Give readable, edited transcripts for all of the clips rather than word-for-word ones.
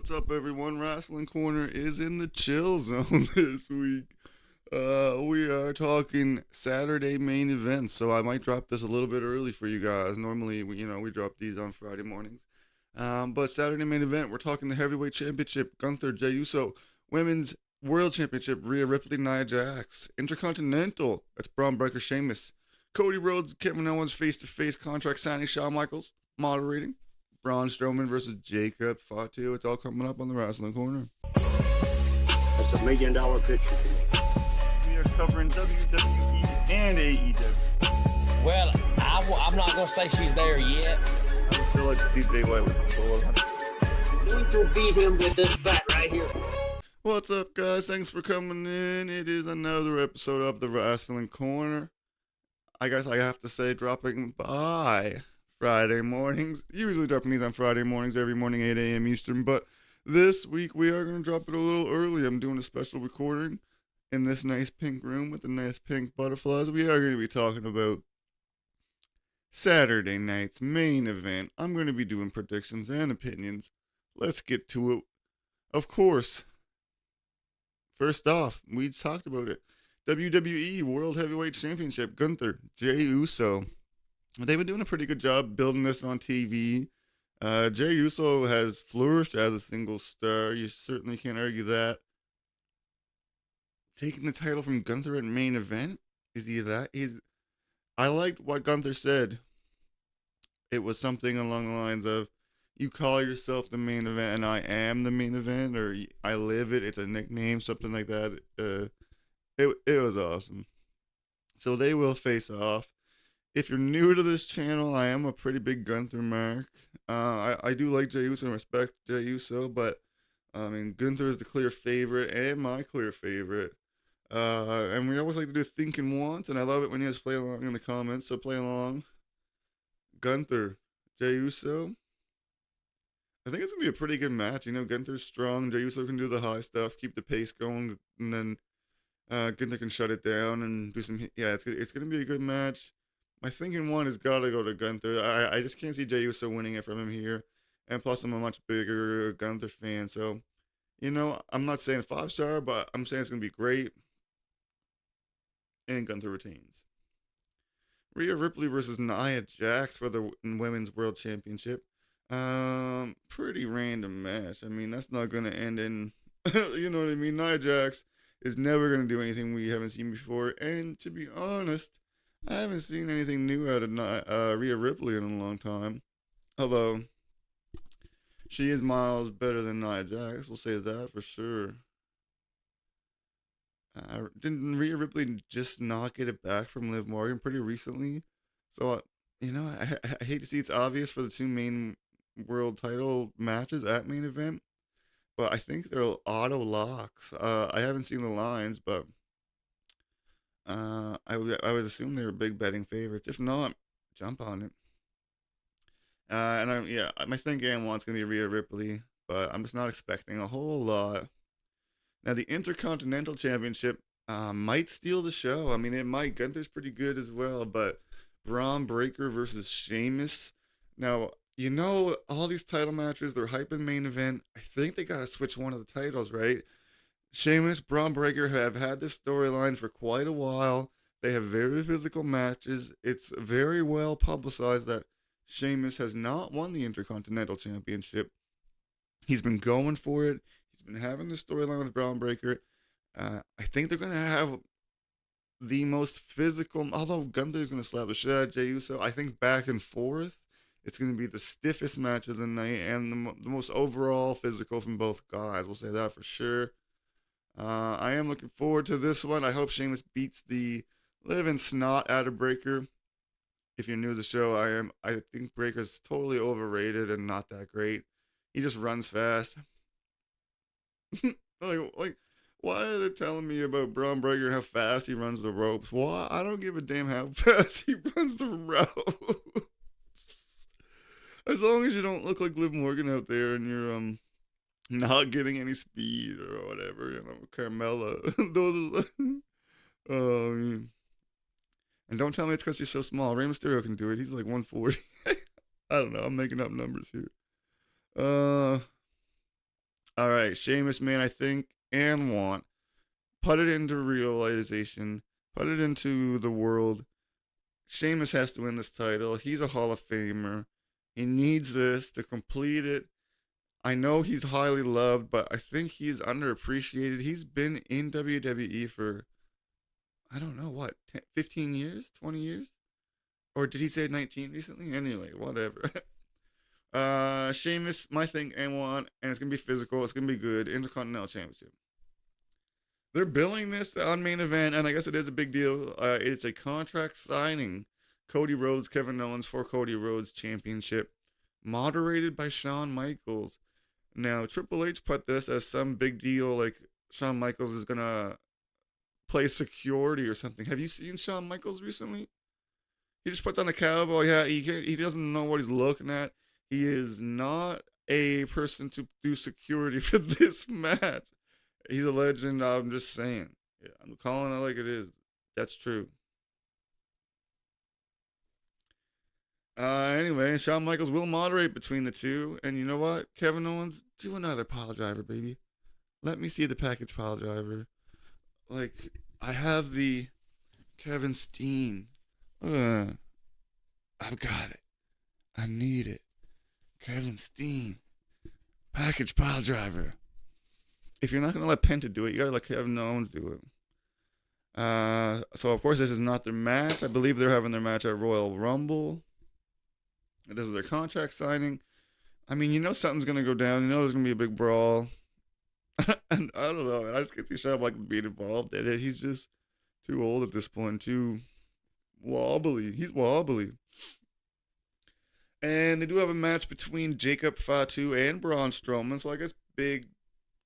What's up, everyone? Wrasslin Corner is in the chill zone this week. We are talking Saturday main events, so I might drop this a little bit early for you guys. Normally, we drop these on Friday mornings. But Saturday main event, we're talking the heavyweight championship, Gunther, Jey Uso, women's world championship, Rhea, Ripley, Nia Jax, intercontinental, that's Braun Breaker, Sheamus, Cody Rhodes, Kevin Owens face-to-face contract signing, Shawn Michaels moderating. Braun Strowman versus Jacob Fatu. It's all coming up on the Wrasslin Corner. That's $1 million picture. We are covering WWE and AEW. Well, I'm not going to say she's there yet. I would still like to see Jay White with the I'm going to beat him with this bat right here. What's up, guys? Thanks for coming in. It is another episode of the Wrasslin Corner. I guess I have to say, dropping by Friday mornings. Usually dropping these on Friday mornings, every morning, 8 a.m. Eastern. But this week, we are going to drop it a little early. I'm doing a special recording in this nice pink room with the nice pink butterflies. We are going to be talking about Saturday night's main event. I'm going to be doing predictions and opinions. Let's get to it. Of course, first off, we talked about it. WWE World Heavyweight Championship, Gunther, Jey Uso. They've been doing a pretty good job building this on TV. Jey Uso has flourished as a single star. You certainly can't argue that. Taking the title from Gunther at main event? Is he that? I liked what Gunther said. It was something along the lines of, you call yourself the main event and I am the main event, or I live it. It's a nickname, something like that. It was awesome. So they will face off. If you're new to this channel, I am a pretty big Gunther mark. I do like Jey Uso and respect Jey Uso, but Gunther is the clear favorite and my clear favorite. And we always like to do thinking once, and I love it when you guys play along in the comments. So play along. Gunther, Jey Uso. I think it's gonna be a pretty good match. Gunther's strong. Jey Uso can do the high stuff, keep the pace going, and then Gunther can shut it down and do some. Yeah, it's gonna be a good match. My thinking one has got to go to Gunther. I just can't see Jey Uso winning it from him here. And plus, I'm a much bigger Gunther fan. So, I'm not saying 5-star, but I'm saying it's going to be great. And Gunther retains. Rhea Ripley versus Nia Jax for the Women's World Championship. Pretty random match. That's not going to end in, you know what I mean? Nia Jax is never going to do anything we haven't seen before. And to be honest, I haven't seen anything new out of Rhea Ripley in a long time. Although, she is miles better than Nia Jax. We'll say that for sure. Didn't Rhea Ripley just not get it back from Liv Morgan pretty recently? So, I hate to see it's obvious for the two main world title matches at main event. But I think they're auto locks. I haven't seen the lines, but I would assume they were big betting favorites. If not, jump on it. My thinking one's gonna be Rhea Ripley, but I'm just not expecting a whole lot. Now the Intercontinental Championship might steal the show. It might. Gunther's pretty good as well, but Braun Breaker versus Sheamus. Now all these title matches, they're hyping main event. I think they gotta switch one of the titles, right? Sheamus, Braun Breaker have had this storyline for quite a while. They have very physical matches. It's very well publicized that Sheamus has not won the Intercontinental Championship. He's been going for it. He's been having this storyline with Braun Breaker. I think they're going to have the most physical, although Gunther's going to slap the shit out of Jey Uso. I think back and forth, it's going to be the stiffest match of the night and the most overall physical from both guys. We'll say that for sure. I am looking forward to this one. I hope Sheamus beats the living snot out of Breaker. If you're new to the show, I think Breaker's totally overrated and not that great. He just runs fast. like, why are they telling me about Braun Breaker and how fast he runs the ropes? Why? I don't give a damn how fast he runs the ropes. As long as you don't look like Liv Morgan out there and you're not getting any speed or whatever, Carmella. Those are and don't tell me it's because you're so small. Rey Mysterio can do it. He's like 140. I don't know. I'm making up numbers here. All right, Sheamus, man, I think and want put it into realization, put it into the world. Sheamus has to win this title. He's a Hall of Famer. He needs this to complete it. I know he's highly loved, but I think he's underappreciated. He's been in WWE for, I don't know, what, 10, 15 years? 20 years? Or did he say 19 recently? Anyway, whatever. Sheamus, my thing, and one, and it's going to be physical. It's going to be good. Intercontinental Championship. They're billing this on main event, and I guess it is a big deal. It's a contract signing. Cody Rhodes, Kevin Owens for Cody Rhodes Championship. Moderated by Shawn Michaels. Now, Triple H put this as some big deal, like Shawn Michaels is going to play security or something. Have you seen Shawn Michaels recently? He just puts on a cowboy hat. He doesn't know what he's looking at. He is not a person to do security for this match. He's a legend. I'm just saying. Yeah, I'm calling it like it is. That's true. Anyway, Shawn Michaels will moderate between the two. And you know what? Kevin Owens, do another pile driver, baby. Let me see the package pile driver. Like, I have the Kevin Steen. I've got it. I need it. Kevin Steen. Package pile driver. If you're not going to let Penta do it, you got to let Kevin Owens do it. So, of course, this is not their match. I believe they're having their match at Royal Rumble. This is their contract signing. I mean, you know something's going to go down. You know there's going to be a big brawl. And I don't know, man. I just can't see Shawn Michaels being involved in it. He's just too old at this point. Too wobbly. He's wobbly. And they do have a match between Jacob Fatu and Braun Strowman. So I guess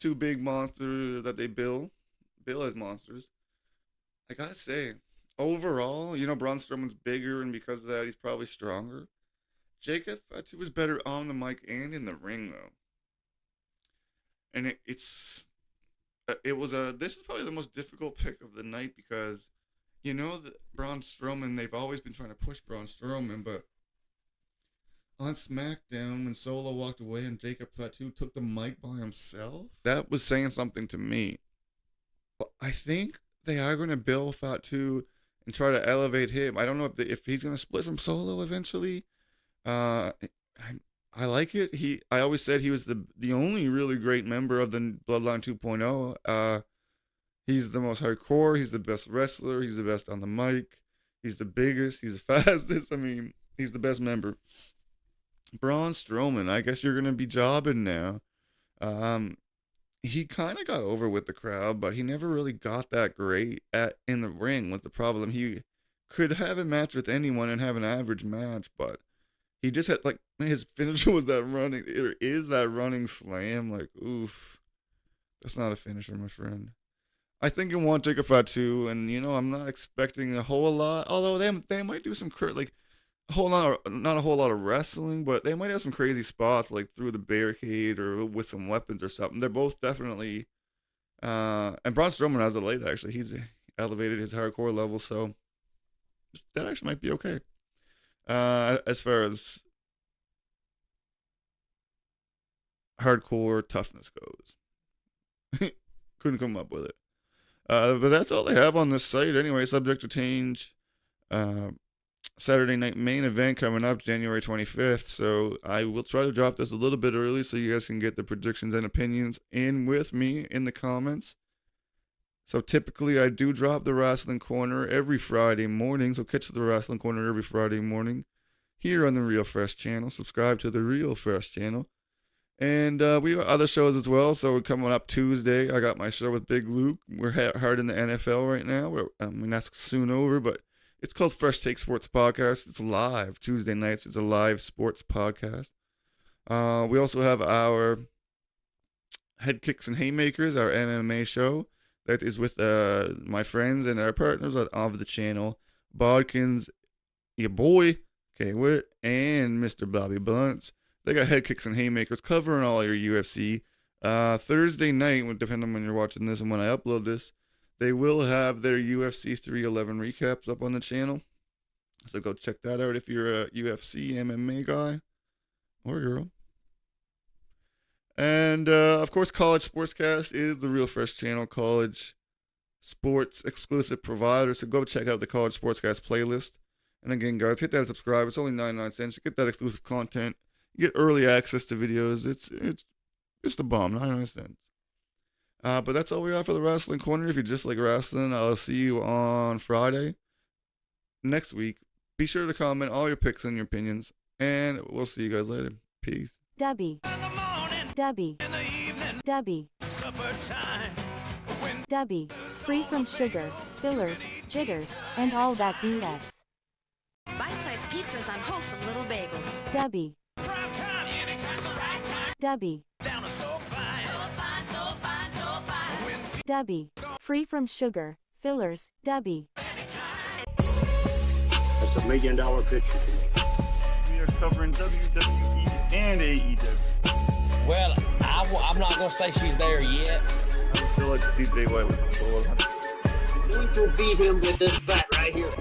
two big monsters that they bill as monsters. I gotta say, overall, you know, Braun Strowman's bigger, and because of that, he's probably stronger. Jacob Fatu is better on the mic and in the ring, though. And this is probably the most difficult pick of the night because, you know, Braun Strowman, they've always been trying to push Braun Strowman, but on SmackDown, when Solo walked away and Jacob Fatu took the mic by himself, that was saying something to me. But I think they are going to bill Fatu and try to elevate him. I don't know if he's going to split from Solo eventually. I like it. I always said he was the only really great member of the Bloodline 2.0. He's the most hardcore. He's the best wrestler. He's the best on the mic. He's the biggest. He's the fastest. I mean, he's the best member. Braun Strowman, I guess you're going to be jobbing now. He kind of got over with the crowd, but he never really got that great in the ring was the problem. He could have a match with anyone and have an average match, but he just had, like, his finisher was that running slam. Like, oof. That's not a finisher, my friend. I think it won't take a Fatu, and, you know, I'm not expecting a whole lot. Although they might do some, not a whole lot of wrestling, but they might have some crazy spots, like through the barricade or with some weapons or something. They're both definitely, and Braun Strowman has it late, actually. He's elevated his hardcore level, so that actually might be okay. As far as hardcore toughness goes. Couldn't come up with it. But that's all they have on this site anyway, subject to change. Saturday night main event coming up January 25th, so I will try to drop this a little bit early so you guys can get the predictions and opinions in with me in the comments. So typically I do drop the Wrasslin Corner every Friday morning, so catch the Wrasslin Corner every Friday morning here on the Real Fresh channel. Subscribe to the Real Fresh channel. And we got other shows as well, so coming up Tuesday, I got my show with Big Luke. We're hard in the NFL right now. That's soon over, but it's called Fresh Take Sports Podcast. It's live Tuesday nights. It's a live sports podcast. We also have our Head Kicks and Haymakers, our MMA show. That is with my friends and our partners of the channel, Bodkins, your boy, K-Wit, and Mr. Bobby Blunts. They got Head Kicks and Haymakers covering all your UFC. Thursday night, depending on when you're watching this and when I upload this, they will have their UFC 311 recaps up on the channel. So go check that out if you're a UFC MMA guy or girl. And, of course, College Sportscast is the Real Fresh channel, college sports exclusive provider. So go check out the College Sportscast playlist. And again, guys, hit that subscribe. It's only 99 cents. You get that exclusive content. You get early access to videos. It's the bomb, 99 cents. But that's all we got for the Wrasslin Corner. If you just like wrestling, I'll see you on Friday next week. Be sure to comment all your picks and your opinions. And we'll see you guys later. Peace. Dubby. Dubby. Free from sugar, fillers, jitters, and all that BS. Bite-sized pizzas on wholesome little bagels. Dubby. Dubby. Dubby. Free from sugar, fillers, Dubby. That's $1 million picture to me. We are covering WWE and AEW. Well, I'm not gonna say she's there yet. I still like to see Jay White with the full 100. I'm going to beat him with this bat right here.